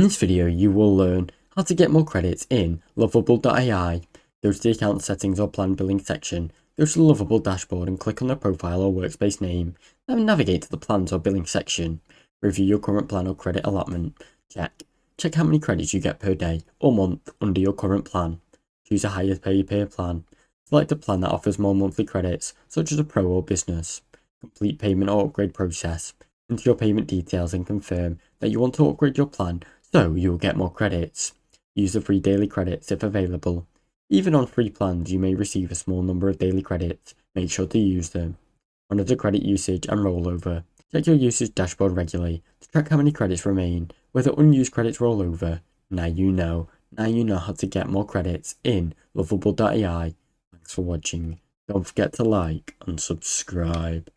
In this video, you will learn how to get more credits in Lovable AI. Go to the account settings or plan billing section, go to the Lovable dashboard and click on the profile or workspace name, then navigate to the plans or billing section. Review your current plan or credit allotment. Check how many credits you get per day or month under your current plan. Choose a higher pay per plan. Select a plan that offers more monthly credits, such as a pro or business. Complete payment or upgrade process. Enter your payment details and confirm that you want to upgrade your plan so you will get more credits. Use the free daily credits if available. Even on free plans, you may receive a small number of daily credits. Make sure to use them. Monitor credit usage and rollover. Check your usage dashboard regularly to track how many credits remain. Whether unused credits roll over. Now you know how to get more credits in Lovable AI. Thanks for watching. Don't forget to like and subscribe.